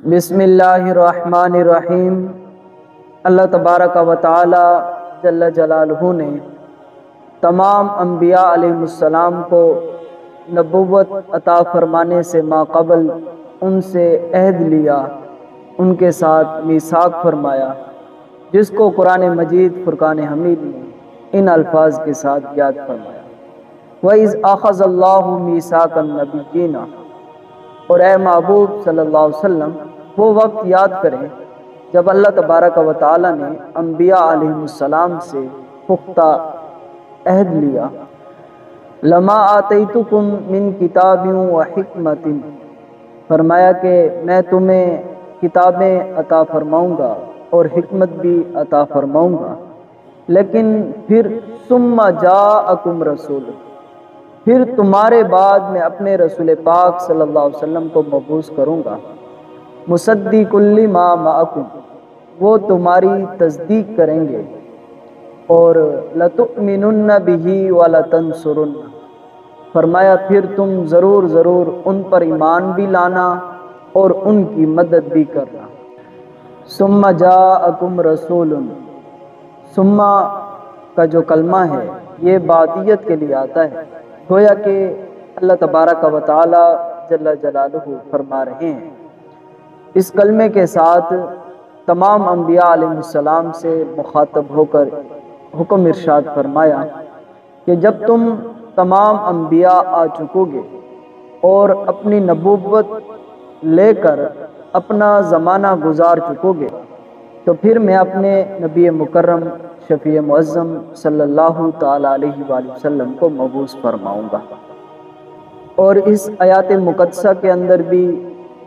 بسم اللہ الرحمن الرحیم۔ اللہ تبارک و تعالی جل جلالہ نے تمام انبیاء علیہ السلام کو نبوت عطا فرمانے سے ماقبل ان سے عہد لیا، ان کے ساتھ میثاق فرمایا، جس کو قرآن مجید فرقان حمید نے ان الفاظ کے ساتھ یاد فرمایا، وَإِذْ أَخَذَ اللَّهُ مِيثَاقَ النَّبِيِّينَ۔ اور اے محبوب صلی اللہ علیہ وسلم وہ وقت یاد کریں جب اللہ تبارک و تعالی نے انبیاء علیہ السلام سے پختہ عہد لیا، لما آتیتکم من کتاب و حکمت، فرمایا کہ میں تمہیں کتابیں عطا فرماؤں گا اور حکمت بھی عطا فرماؤں گا، لیکن پھر ثم جاءکم رسول، پھر تمہارے بعد میں اپنے رسول پاک صلی اللہ علیہ وسلم کو مبعوث کروں گا، مصدق لما معکم، وہ تمہاری تصدیق کریں گے، اور لتؤمنن بہ ولتنصرن، فرمایا پھر تم ضرور ان پر ایمان بھی لانا اور ان کی مدد بھی کرنا۔ ثم جاءکم رسول، ثم کا جو کلمہ ہے یہ بعدیت کے لیے آتا ہے، گویا کہ اللہ تبارک و تعالی جل جلالہ فرما رہے ہیں، اس کلمے کے ساتھ تمام انبیاء علیہ السلام سے مخاطب ہو کر حکم ارشاد فرمایا کہ جب تم تمام انبیاء آ چکو گے اور اپنی نبوت لے کر اپنا زمانہ گزار چکو گے، تو پھر میں اپنے نبی مکرم شفیع معظم صلی اللہ تعالی علیہ وآلہ وسلم کو مبعوث فرماؤں گا۔ اور اس آیات مقدسہ کے اندر بھی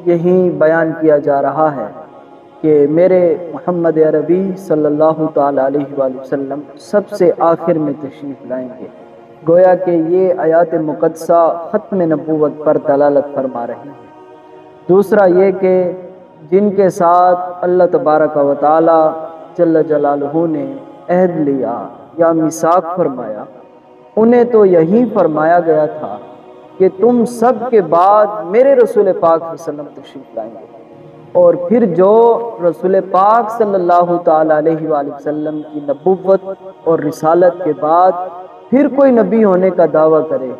یہی بیان کیا جا رہا ہے کہ میرے محمد عربی صلی اللہ تعالی علیہ وآلہ وسلم سب سے آخر میں تشریف لائیں گے، گویا کہ یہ آیات مقدسہ ختم نبوت پر دلالت فرما رہی ہیں۔ دوسرا یہ کہ جن کے ساتھ اللہ تبارک و تعالی جل جلالہ نے عہد لیا یا میثاق فرمایا، انہیں تو یہی فرمایا گیا تھا کہ تم سب کے بعد میرے رسول پاک صلی اللہ علیہ وسلم تشریف لائیں گے، اور پھر جو رسول پاک صلی اللہ تعالی علیہ وآلہ وسلم کی نبوت اور رسالت کے بعد پھر کوئی نبی ہونے کا دعویٰ کرے،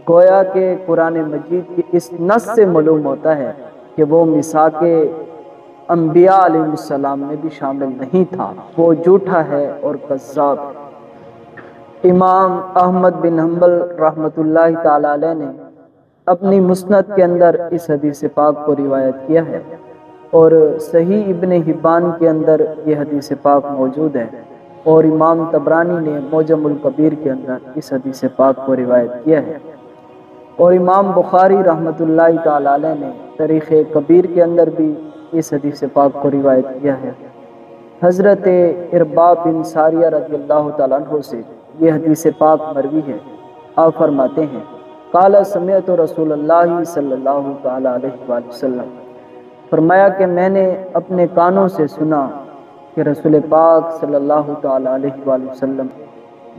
گویا کہ قرآن مجید کی اس نص سے معلوم ہوتا ہے کہ وہ میثاق انبیاء علیہ السلام میں بھی شامل نہیں تھا، وہ جھوٹا ہے اور کذاب ہے۔ امام احمد بن حنبل رحمۃ اللہ تعالی علیہ نے اپنی مسند کے اندر اس حدیث پاک کو روایت کیا ہے، اور صحیح ابن حبان کے اندر یہ حدیث پاک موجود ہے، اور امام طبرانی نے معجم الکبیر کے اندر اس حدیث پاک کو روایت کیا ہے، اور امام بخاری رحمۃ اللہ تعالی علیہ نے تاریخ کبیر کے اندر بھی اس حدیث پاک کو روایت کیا ہے۔ حضرت ارباب بن ساریہ رضی اللہ تعالیٰ عنہ سے یہ حدیث پاک مروی ہے، آپ فرماتے ہیں قال سمعت رسول اللہ صلی اللہ تعالی علیہ وآلہ وسلم، فرمایا کہ میں نے اپنے کانوں سے سنا کہ رسول پاک صلی اللہ تعالی علیہ وآلہ وسلم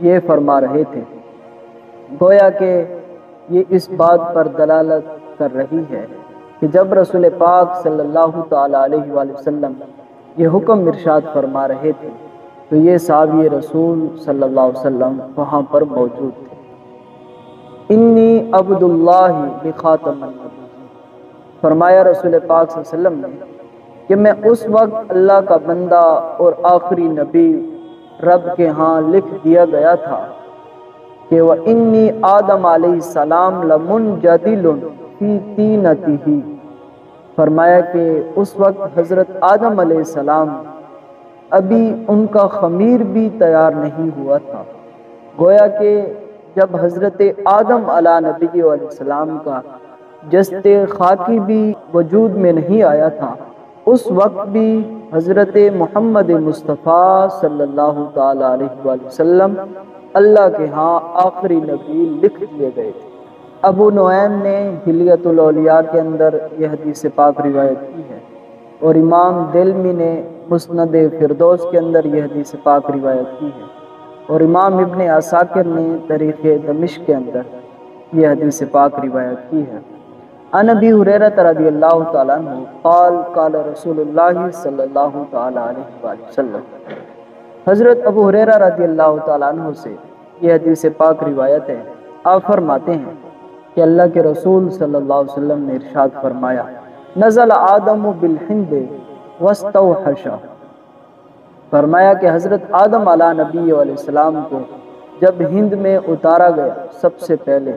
یہ فرما رہے تھے، گویا کہ یہ اس بات پر دلالت کر رہی ہے کہ جب رسول پاک صلی اللہ تعالی علیہ وآلہ وسلم یہ حکم ارشاد فرما رہے تھے تو یہ صحابی رسول صلی اللہ علیہ وسلم وہاں پر موجود تھے۔ انی عبد اللہ بخاتم النبیین، فرمایا رسول پاک صلی اللہ علیہ وسلم نے کہ میں اس وقت اللہ کا بندہ اور آخری نبی رب کے ہاں لکھ دیا گیا تھا کہ وَإِنِّي آدم علیہ السلام لَمُنْجَدِلٌ فِي طِينَتِهِ، فرمایا کہ اس وقت حضرت آدم علیہ السلام ابھی ان کا خمیر بھی تیار نہیں ہوا تھا، گویا کہ جب حضرت آدم علیہ نبی علیہ السلام کا جسد خاکی بھی وجود میں نہیں آیا تھا، اس وقت بھی حضرت محمد مصطفیٰ صلی اللہ تعالی علیہ وآلہ وسلم اللہ کے ہاں آخری نبی لکھ دیے گئے تھے۔ ابو نعیم نے حلیۃ الاولیاء کے اندر یہ حدیث پاک روایت کی ہے، اور امام دلمی نے مسند فردوس کے اندر یہ حدیث پاک روایت کی ہے، اور امام ابن عساکر نے تاریخ دمشق کے اندر یہ حدیث پاک روایت کی ہے۔ عن ابی ہریرہ رضی اللہ تعالیٰ عنہ قال قال رسول اللہ صلی اللہ تعالیٰ علیہ وآلہ وسلم، حضرت ابو ہریرہ رضی اللہ تعالیٰ عنہ سے یہ حدیث پاک روایت ہے۔ آپ فرماتے ہیں کہ اللہ کے رسول صلی اللہ علیہ وسلم نے ارشاد فرمایا، نزل آدم بالہند واستوحش، فرمایا کہ حضرت آدم علیہ نبی علیہ السلام کو جب ہند میں اتارا گیا سب سے پہلے،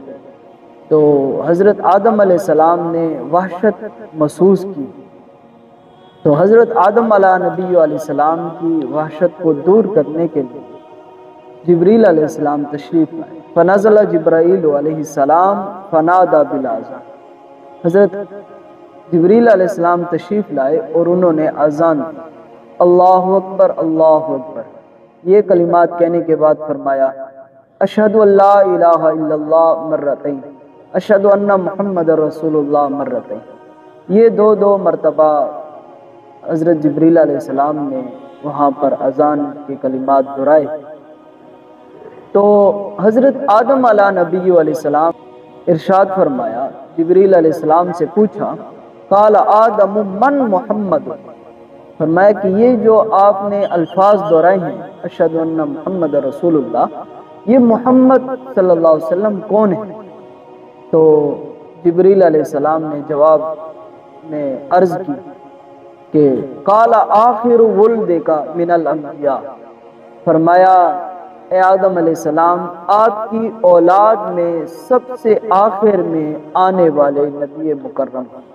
تو حضرت آدم علیہ السلام نے وحشت محسوس کی، تو حضرت آدم علیہ نبی علیہ السلام کی وحشت کو دور کرنے کے لیے جبریل علیہ السلام تشریف لائے، فنزل جبرائیل علیہ السلام فنادى بالاذان، حضرت جبریل علیہ السلام تشریف لائے اور انہوں نے اذان دی، اللہ اکبر اللہ اکبر، یہ کلمات کہنے کے بعد فرمایا، اشہد ان لا الہ الا اللہ مرتين، اشہد ان محمد رسول اللہ مرتين، یہ دو مرتبہ حضرت جبریل علیہ السلام نے وہاں پر اذان کے کلمات دہرائے۔ تو حضرت آدم علیہ نبی علیہ السلام ارشاد فرمایا، جبریل علیہ السلام سے پوچھا، قال آدم من محمد، فرمایا کہ یہ جو آپ نے الفاظ دہرائے ہیں اشہد ان محمد رسول اللہ، یہ محمد صلی اللہ علیہ وسلم کون ہے؟ تو جبریل علیہ السلام نے جواب میں عرض کی کہ قال آخر ولدک من الانبیاء، فرمایا اے آدم علیہ السلام آپ کی اولاد میں سب سے آخر میں آنے والے نبی مکرم ہیں۔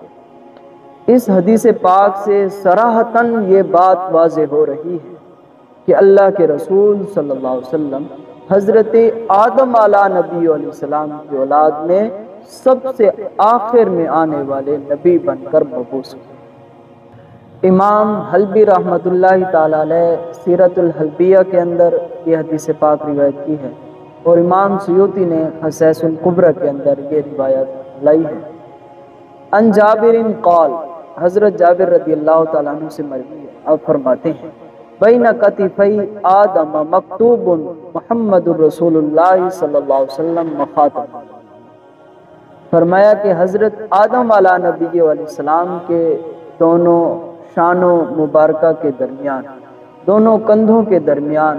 اس حدیث پاک سے صراحتاً یہ بات واضح ہو رہی ہے کہ اللہ کے رسول صلی اللہ علیہ وسلم حضرت آدم علیہ نبی علیہ السلام کی اولاد میں سب سے آخر میں آنے والے نبی بن کر مبعوث ہوئے۔ امام حلبی رحمۃ اللہ تعالیٰ علیہ سیرت الحلبیہ کے اندر یہ حدیث پاک روایت کی ہے، اور امام سیوطی نے خصائص الکبریٰ کے اندر یہ روایت لائی ہے۔ ان جابر قال، حضرت جابر رضی اللہ تعالیٰ عنہ سے مروی ہے، آپ فرماتے ہیں بین کتفی آدم مکتوب محمد رسول اللہ صلی اللہ علیہ وسلم مخاطب، فرمایا کہ حضرت آدم علیہ نبی علیہ السلام کے دونوں شانوں مبارکہ کے درمیان، دونوں کندھوں کے درمیان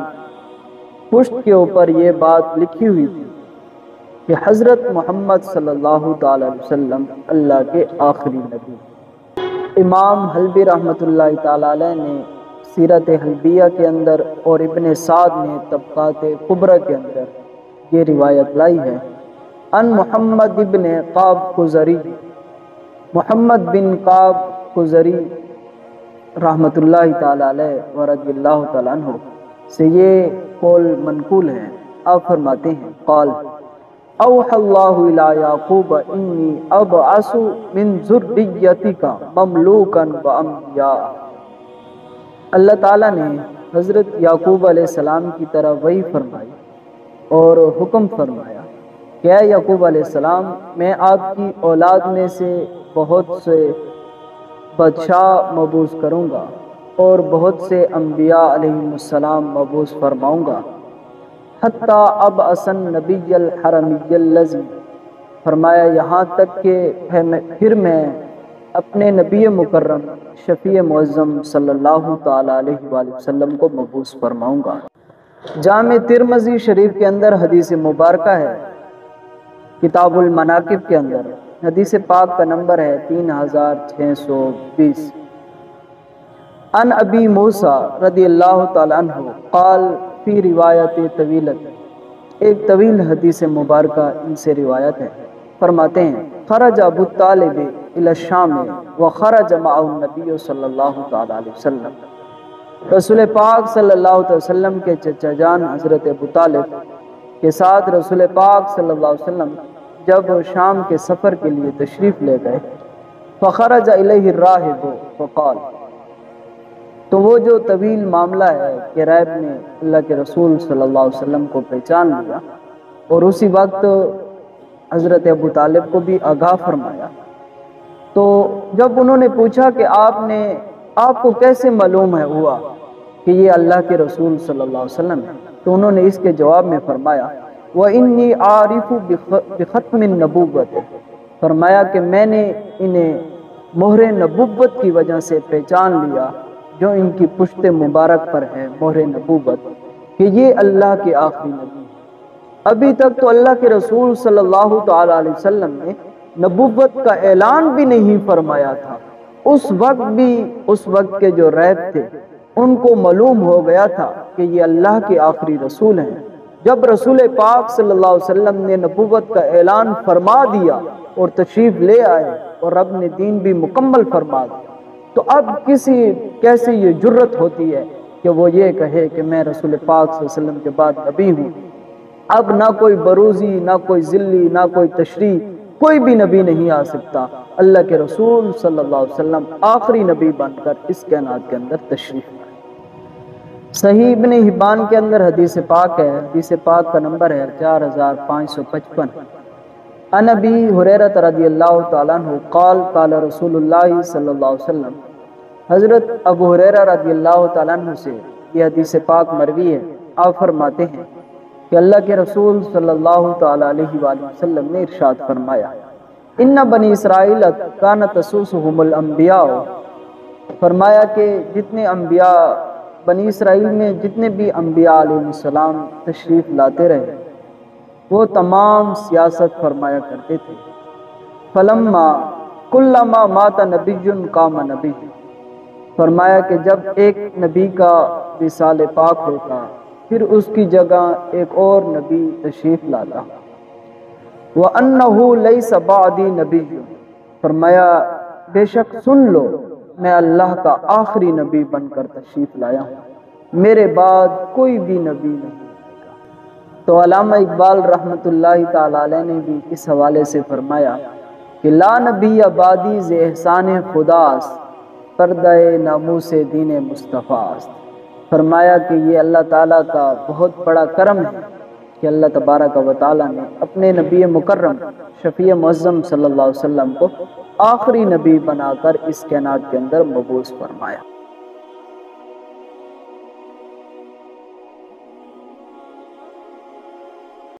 پشت کے اوپر یہ بات لکھی ہوئی تھی کہ حضرت محمد صلی اللہ تعالی علیہ وسلم اللہ کے آخری نبی۔ امام حلبی رحمۃ اللہ تعالی علیہ نے سیرت حلبیہ کے اندر اور ابن سعد نے طبقات کبریٰ کے اندر یہ روایت لائی ہے۔ ان محمد ابن قاب خزری، محمد بن قاب خزری رحمۃ اللہ تعالی علیہ ورضی اللہ تعالی عنہ سے یہ قول منقول ہے۔ آپ فرماتے ہیں قال اوحى اللہ الی یعقوب انی ابعث من ذریتک مملوکا وانبیاء، اللہ تعالیٰ نے حضرت یعقوب علیہ السلام کی طرح وحی فرمائی اور حکم فرمایا کہ اے یعقوب علیہ السلام میں آپ کی اولاد میں سے بہت سے بادشاہ مبعوث کروں گا اور بہت سے انبیاء علیہ السلام مبعوث فرماؤں گا، حتیٰ ابعث النبی الحرمی الذی، فرمایا یہاں تک کہ پھر میں اپنے نبی مکرم شفیع معظم صلی اللہ تعالی علیہ وآلہ وسلم کو مبعوث فرماؤں گا۔ جامع ترمذی شریف کے اندر حدیث مبارکہ ہے، کتاب المناقب کے اندر حدیث پاک کا نمبر ہے 3620۔ ان ابی موسیٰ رضی اللہ تعالی عنہ قال فی روایت طویلت، ایک طویل حدیث مبارکہ ان سے روایت ہے، فرماتے ہیں خرج ابو طالب الی الشام وخرج معه النبی صلی اللہ تعالی علیہ وسلم، رسول پاک صلی اللہ علیہ وسلم کے چچا جان حضرت ابو طالب کے ساتھ رسول پاک صلی اللہ علیہ وسلم جب شام کے سفر کے لیے تشریف لے گئے، فخرج الیہ الراہب فقال، تو وہ جو طویل معاملہ ہے کہ راہب نے اللہ کے رسول صلی اللہ علیہ وسلم کو پہچان لیا اور اسی وقت حضرت ابو طالب کو بھی آگاہ فرمایا، تو جب انہوں نے پوچھا کہ آپ کو کیسے معلوم ہوا کہ یہ اللہ کے رسول صلی اللہ علیہ وسلم ہے، تو انہوں نے اس کے جواب میں فرمایا وَإِنِّي عَارِفُ بِخَتْمِ النَّبُوَّةِ، فرمایا کہ میں نے انہیں مہر نبوت کی وجہ سے پہچان لیا جو ان کی پشت مبارک پر ہے، مہر نبوت، کہ یہ اللہ کے آخری نبی ہیں۔ ابھی تک تو اللہ کے رسول صلی اللہ تعالی علیہ وسلم نے نبوت کا اعلان بھی نہیں فرمایا تھا۔ اس وقت کے جو ریب تھے ان کو معلوم ہو گیا تھا کہ یہ اللہ کے آخری رسول ہیں۔ جب رسول پاک صلی اللہ علیہ وسلم نے نبوت کا اعلان فرما دیا اور تشریف لے آئے اور رب نے دین بھی مکمل فرما دیا، تو اب کیسی یہ جرت ہوتی ہے کہ وہ یہ کہے کہ میں رسول پاک صلی اللہ علیہ وسلم کے بعد نبی ہوں۔ اب نہ کوئی بروزی، نہ کوئی ذلی، نہ کوئی تشریح، کوئی بھی نبی نہیں آ سکتا۔ اللہ کے رسول صلی اللہ علیہ وسلم آخری نبی بن کر اس کائنات کے اندر تشریف لائے۔ صحیح ابن حبان کے اندر حدیث پاک ہے، حدیث پاک کا نمبر ہے 4555۔ عن ابی ہریرہ رضی اللہ تعالیٰ عنہ قال قال رسول اللہ صلی اللہ علیہ وسلم، حضرت ابو ہریرہ رضی اللہ تعالیٰ عنہ سے یہ حدیث پاک مروی ہے۔ آپ فرماتے ہیں کہ اللہ کے رسول صلی اللہ تعالیٰ علیہ وآلہ وسلم نے ارشاد فرمایا، ان بنی اسرائیل کانت تسوسہم الانبیاء، فرمایا کہ جتنے انبیاء بنی اسرائیل میں جتنے بھی انبیاء علیہ السلام تشریف لاتے رہے وہ تمام سیاست فرمایا کرتے تھے۔ فلما کلما مات نبی قام نبی، فرمایا کہ جب ایک نبی کا وصال پاک ہوتا پھر اس کی جگہ ایک اور نبی تشریف لاتا۔ وَأَنَّهُ لَيْسَ بَعْدِي نَبِيٌّ، فرمایا بے شک سن لو میں اللہ کا آخری نبی بن کر تشریف لایا ہوں، میرے بعد کوئی بھی نبی نہیں آئے گا۔ تو علامہ اقبال رحمۃ اللہ تعالی علیہ نے بھی اس حوالے سے فرمایا کہ لا نبی بعدی ز احسان خداست، پردہ ناموس دین مصطفیٰ است۔ فرمایا کہ یہ اللہ تعالیٰ کا بہت بڑا کرم ہے کہ اللہ تبارک و تعالیٰ نے اپنے نبی مکرم شفیع معظم صلی اللہ علیہ وسلم کو آخری نبی بنا کر اس کائنات کے اندر مبعوث فرمایا۔